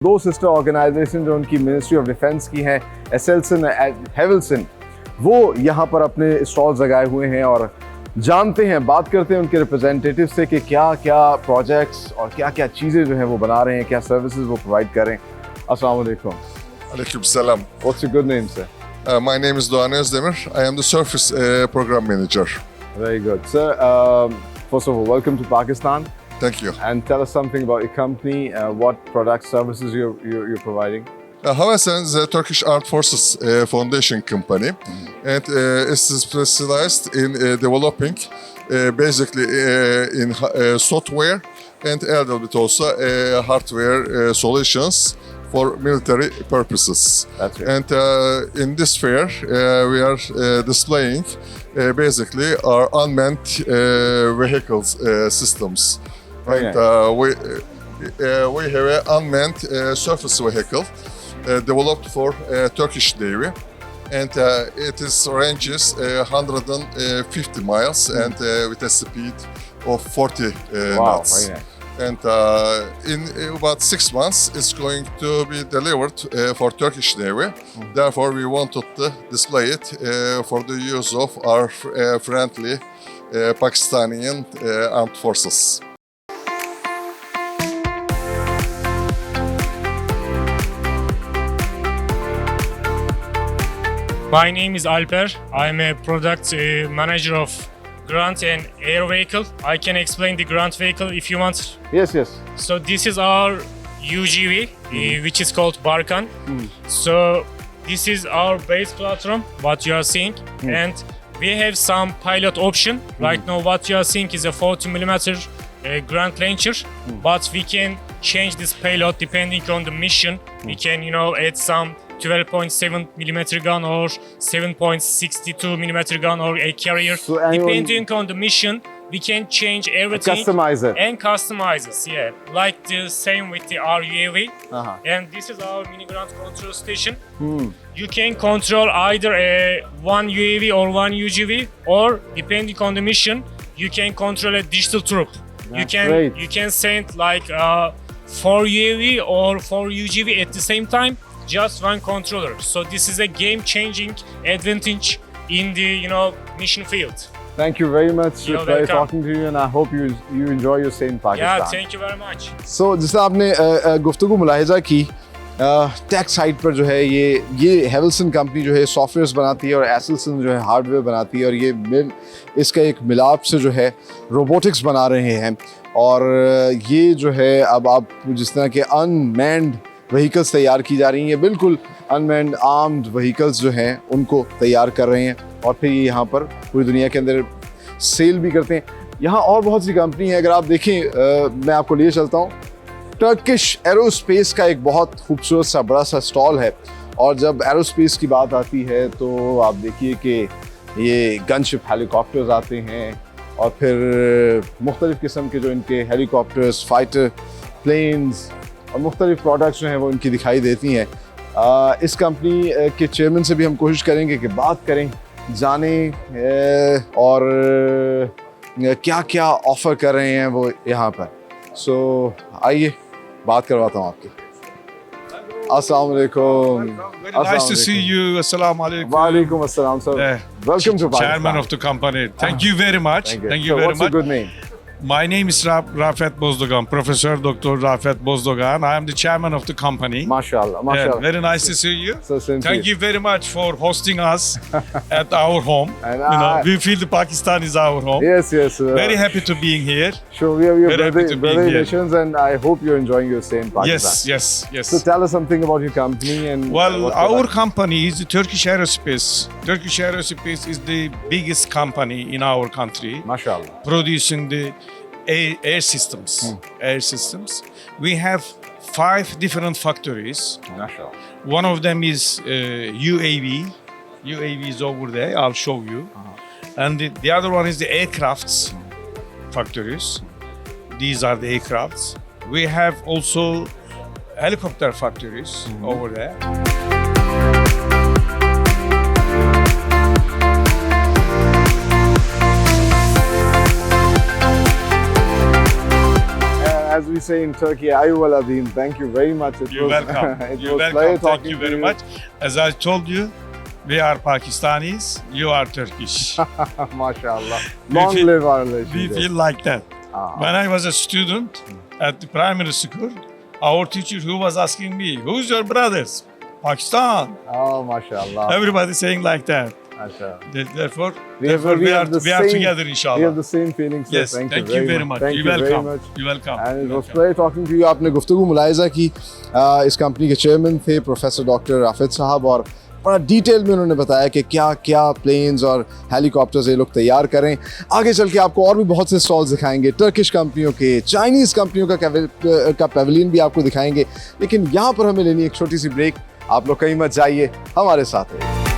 दो sister organisation जो उनकी मिनिस्ट्री ऑफ डिफेंस की हैं, एसेल्सन हेवलसन, वो यहाँ पर अपने स्टॉल्स लगाए हुए हैं और जानते हैं, बात करते हैं उनके रिप्रेजेंटेटिव से कि क्या क्या प्रोजेक्ट्स और क्या क्या चीज़ें जो हैं वो बना रहे हैं, क्या सर्विसेज वो प्रोवाइड कर रहे हैं। अस्सलाम वालेकुम। Alaikum salam. What's your good name, sir? My name is Doğan Özdemir. I am the Surface Program Manager. Very good. Sir, first of all, welcome to Pakistan. Thank you. And tell us something about your company, what products, services you're providing. Havelsan is a Turkish Armed Forces foundation company, and it's specialized in developing basically in software and a little bit also hardware solutions for military purposes. That's it. And in this fair, we are displaying basically our unmanned vehicles systems. Very And nice. we have an unmanned surface vehicle developed for Turkish Navy, and it is ranges 150 miles and with a speed of 40 Wow, knots. very nice. And in about 6 months, it's going to be delivered for Turkish Navy. Therefore, we wanted to display it for the use of our friendly Pakistani armed forces. My name is Alper. I'm a product manager of ground and air vehicle. I can explain the ground vehicle if you want. Yes, yes. So this is our UGV, which is called Barkan. So this is our base platform, what you are seeing, and we have some pilot option. Right now, what you are seeing is a 40 millimeter ground launcher, but we can change this payload depending on the mission. We can, add some 12.7 millimeter gun or 7.62 millimeter gun or a carrier. So anyone- Depending on the mission, we can change everything. Customize it. And customizes, yeah. Like the same with the RUAV. Uh-huh. And this is our mini ground control station. You can control either one UAV or one UGV, or depending on the mission, you can control a digital troop. That's great. You can send like 4 UAV or 4 UGV at the same time, just one controller. So this is a game-changing advantage in the mission field. Thank you very much. You're It's pleasure welcome. talking to you, and I hope you enjoy your stay in Pakistan. Yeah, thank you very much. So, जिससे आपने गुफ्तगू मुलाहिजा की, tech side पर जो है ये हेवलसन company जो है सॉफ्टवेयर्स बनाती है और एसेल्सन जो है हार्डवेयर बनाती है, और ये इसका एक मिलाप से जो है रोबोटिक्स बना रहे हैं। और ये जो है अब आप जिस तरह के अनमैन्ड व्हीकल्स तैयार की जा रही हैं, बिल्कुल अनमैन्ड आर्म्ड व्हीकल्स जो हैं उनको तैयार कर रहे हैं, और फिर ये यहाँ पर पूरी दुनिया के अंदर सेल भी करते हैं। यहाँ और बहुत सी कंपनी है, अगर आप देखें, मैं आपको लिए चलता हूँ। टर्किश एरोस्पेस का एक बहुत खूबसूरत सा बड़ा सा स्टॉल है, और जब एरोस्पेस की बात आती है तो आप देखिए कि ये गनशिप हेलीकॉप्टर्स आते हैं, और फिर मुख्तलिफ़ किस्म के जो इनके हेलीकॉप्टर्स, फाइटर प्लेन्स और मुख्तलिफ़ प्रोडक्ट्स जो हैं वो इनकी दिखाई देती हैं। इस कंपनी के चेयरमैन से भी हम कोशिश करेंगे कि बात करें, जानें और क्या क्या ऑफ़र कर रहे हैं वो यहाँ पर। सो आइए बात करवाता हूँ आपकी। अस्सलाम वालेकुम। Very nice to see you. Assalamu alaikum. Walaikum assalam, sir. Welcome to Pakistan. Chairman of the company. Thank you very much. Thank you So very what's much. your good name? My name is Rafet Bozdogan, Professor Dr. Rafet Bozdogan. I am the chairman of the company. MashaAllah, Yeah, MashaAllah. very nice to see you. So same to Thank you very much for hosting us at our home. And we feel the Pakistan is our home. Yes, yes. Very happy to being here. Sure, we are very happy to be brother here. nations, and I hope you're enjoying your stay in Pakistan. Yes, yes, yes. So tell us something about your company and. Well, what our product- company is the Turkish Aerospace. Turkish Aerospace is the biggest company in our country, MashaAllah. producing the air systems. Air systems. We have 5 different factories. MashaAllah. One of them is UAV. UAV is over there. I'll show you. And the other one is the aircrafts factories. These are the aircrafts. We have also helicopter factories over there. as we say in Turkey, Ayuvaladin. Thank you very much. You're welcome. It You're was welcome. pleasure Thank talking you to very much. As I told you, we are Pakistanis, you are Turkish. MashaAllah. We Long feel- live our We relationship. feel like that. When I was a student at the primary school, our teacher who was asking me, who's your brothers? Pakistan. Oh, MashaAllah. Everybody saying like that. MashaAllah. Therefore, We are the we are same- together, We inshallah. have the same feelings. Yes, Sir. thank you very much. Thank You're you welcome. very much. You're welcome. And it You're was welcome. pleasure talking to you. आपने गुफ्तगू मुलाहिजा की इस company के chairman थे professor doctor राफिद साहब और बड़ा detail में उन्होंने बताया कि क्या क्या प्लेन्स और हेलीकॉप्टर्स ये लोग तैयार करें। आगे चल के आपको और भी बहुत से स्टॉल्स दिखाएंगे, टर्किश कंपनियों के, चाइनीज़ कंपनियों का पेविलियन भी आपको दिखाएंगे। लेकिन यहाँ पर हमें लेनी एक छोटी सी ब्रेक। आप लोग कहीं मत जाइए, हमारे साथ रहिए।